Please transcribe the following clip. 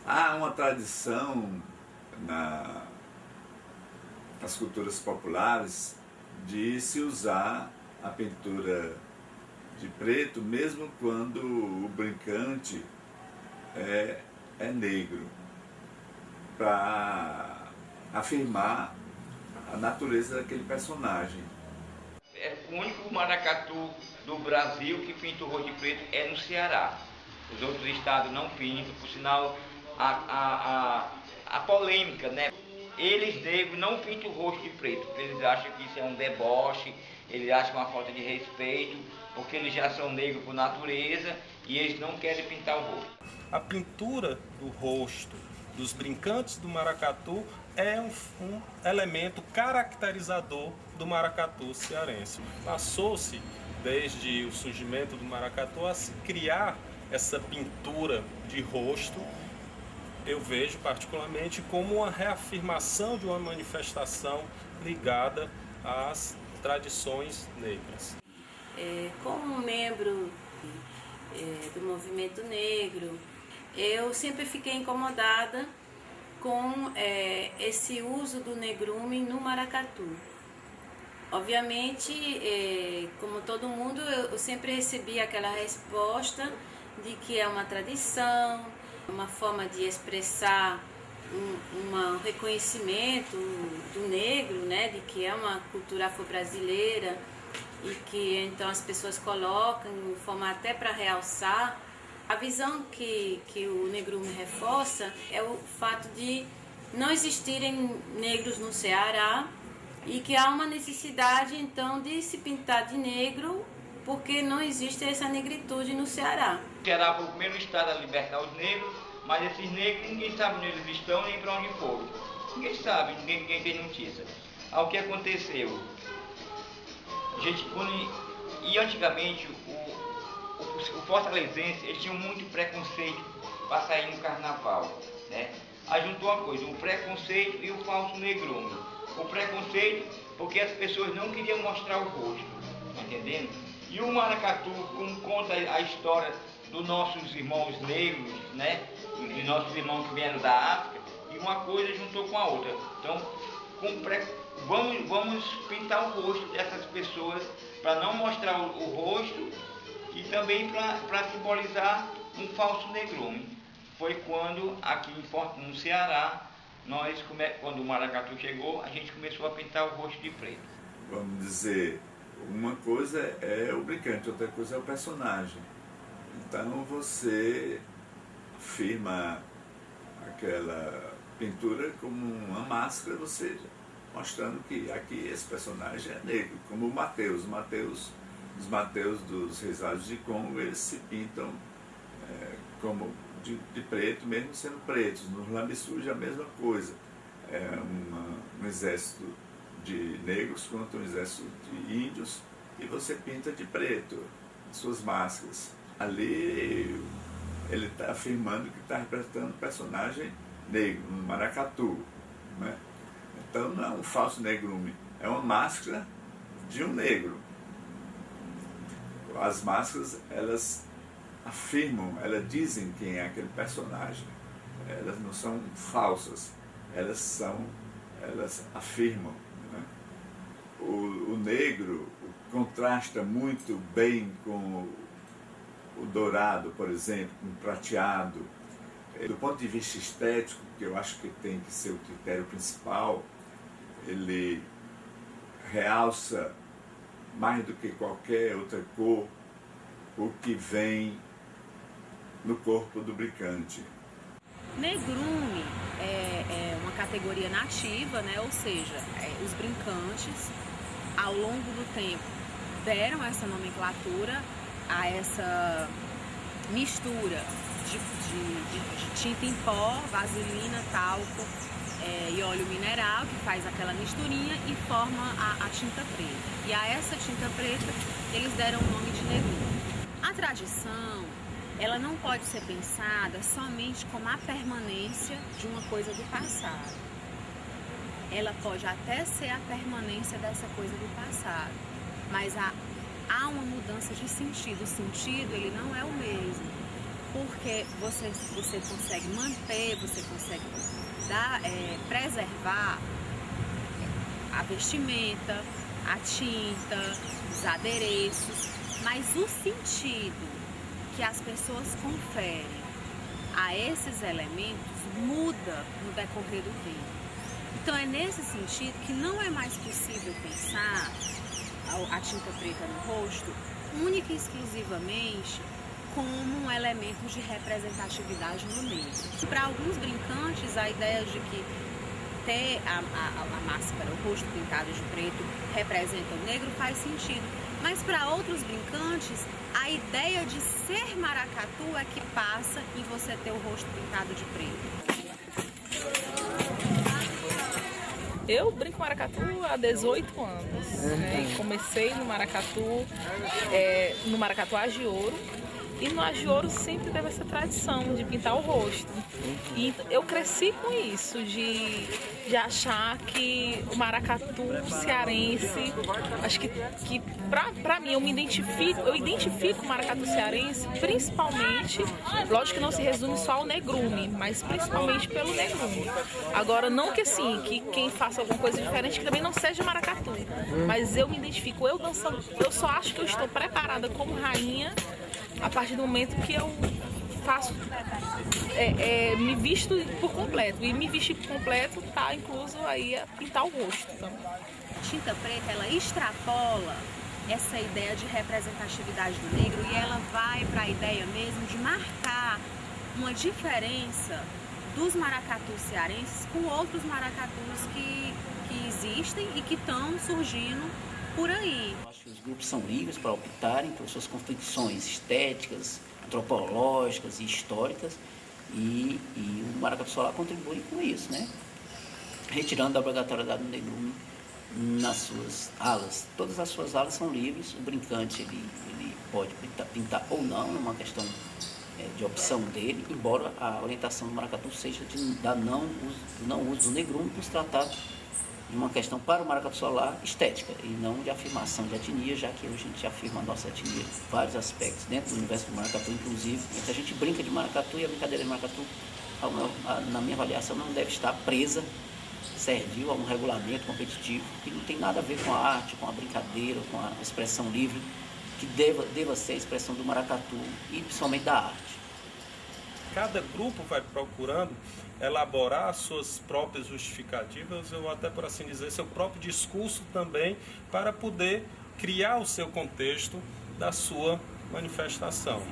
Há uma tradição nas culturas populares de se usar a pintura de preto mesmo quando o brincante é negro, para afirmar a natureza daquele personagem. É o único maracatu do Brasil que pinta o rosto de preto é no Ceará. Os outros estados não pintam, por sinal a polêmica, né? Eles negros não pintam o rosto de preto, porque eles acham que isso é um deboche, eles acham uma falta de respeito, porque eles já são negros por natureza e eles não querem pintar o rosto. A pintura do rosto dos brincantes do maracatu é um elemento caracterizador do maracatu cearense. Passou-se, desde o surgimento do maracatu, a se criar essa pintura de rosto. Eu vejo particularmente como uma reafirmação de uma manifestação ligada às tradições negras. Como membro do movimento negro, eu sempre fiquei incomodada com esse uso do negrume no maracatu. Obviamente, como todo mundo, eu sempre recebi aquela resposta de que é uma tradição, uma forma de expressar um reconhecimento do negro, né, de que é uma cultura afro-brasileira e que então as pessoas colocam de forma até para realçar. A visão que o negrume reforça é o fato de não existirem negros no Ceará e que há uma necessidade então de se pintar de negro porque não existe essa negritude no Ceará. O Ceará foi o primeiro estado a libertar os negros, mas esses negros ninguém sabe onde eles estão nem para onde foram. Ninguém sabe, ninguém tem notícia. O que aconteceu? Gente, e antigamente o fortalezense, eles tinham muito preconceito para sair no carnaval, né? Aí juntou uma coisa, o preconceito e o falso negrume. O preconceito porque as pessoas não queriam mostrar o rosto, tá entendendo? E o maracatu, como conta a história dos nossos irmãos negros, né? De nossos irmãos que vieram da África, e uma coisa juntou com a outra. Então, vamos pintar o rosto dessas pessoas para não mostrar o rosto e também para simbolizar um falso negrume. Foi quando aqui no Ceará, quando o maracatu chegou, a gente começou a pintar o rosto de preto. Vamos dizer, uma coisa é o brincante, outra coisa é o personagem. Então você firma aquela pintura como uma máscara, ou seja, mostrando que aqui esse personagem é negro, como o Mateus. Os Mateus dos Reisados de Congo, eles se pintam como de preto, mesmo sendo pretos. No Lambissuja a mesma coisa, um exército de negros contra um exército de índios, e você pinta de preto suas máscaras. Ali ele está afirmando que está representando um personagem negro, um maracatu, né? Então não é um falso negrume, é uma máscara de um negro. As máscaras, elas afirmam, elas dizem quem é aquele personagem. Elas não são falsas, elas afirmam, né? O negro contrasta muito bem com o dourado, por exemplo, com o prateado. Do ponto de vista estético, que eu acho que tem que ser o critério principal, ele realça mais do que qualquer outra cor o que vem no corpo do brincante. Negrume é uma categoria nativa, né? Ou seja, os brincantes, ao longo do tempo, deram essa nomenclatura a essa mistura de tinta em pó, vaselina, talco e óleo mineral, que faz aquela misturinha e forma a tinta preta. E a essa tinta preta eles deram o nome de negrume. A tradição, ela não pode ser pensada somente como a permanência de uma coisa do passado. Ela pode até ser a permanência dessa coisa do passado, mas há uma mudança de sentido. O sentido, ele não é o mesmo. porque você consegue manter, você consegue preservar a vestimenta, a tinta, os adereços, mas o sentido que as pessoas conferem a esses elementos muda no decorrer do tempo. Então é nesse sentido que não é mais possível pensar a tinta preta no rosto única e exclusivamente como um elemento de representatividade no negro. Para alguns brincantes, a ideia de que ter a máscara, o rosto pintado de preto representa o negro faz sentido. Mas para outros brincantes, a ideia de ser maracatu é que passa em você ter o rosto pintado de preto. Eu brinco maracatu há 18 anos. Né? Comecei no maracatu Agiouro. E no Agiouro sempre teve essa tradição de pintar o rosto. E eu cresci com isso, de achar que o maracatu cearense, acho que pra mim eu identifico o maracatu cearense principalmente, lógico que não se resume só ao negrume, mas principalmente pelo negrume. Agora, não que assim, que quem faça alguma coisa diferente que também não seja maracatu, mas eu me identifico, eu dançando, eu só acho que eu estou preparada como rainha a partir do momento que eu faço, me visto por completo. E me vestir por completo está incluso aí a pintar o rosto também. A tinta preta, ela extrapola essa ideia de representatividade do negro e ela vai para a ideia mesmo de marcar uma diferença dos maracatus cearenses com outros maracatus que existem e que estão surgindo por aí. Acho que os grupos são livres para optarem por suas convicções estéticas, antropológicas e históricas, e o maracatu solar contribui com isso, né? Retirando a obrigatoriedade do negrume nas suas alas. Todas as suas alas são livres, o brincante ele pode pintar ou não, é uma questão de opção dele, embora a orientação do maracatu seja de dar não uso do negrume por se tratar de uma questão para o maracatu solar estética e não de afirmação de etnia, já que hoje a gente afirma a nossa etnia em vários aspectos, dentro do universo do maracatu, inclusive. A gente brinca de maracatu e a brincadeira de maracatu, na minha avaliação, não deve estar presa, servil a um regulamento competitivo que não tem nada a ver com a arte, com a brincadeira, com a expressão livre, que deva ser a expressão do maracatu e principalmente da arte. Cada grupo vai procurando elaborar suas próprias justificativas, ou até, por assim dizer, seu próprio discurso também, para poder criar o seu contexto da sua manifestação.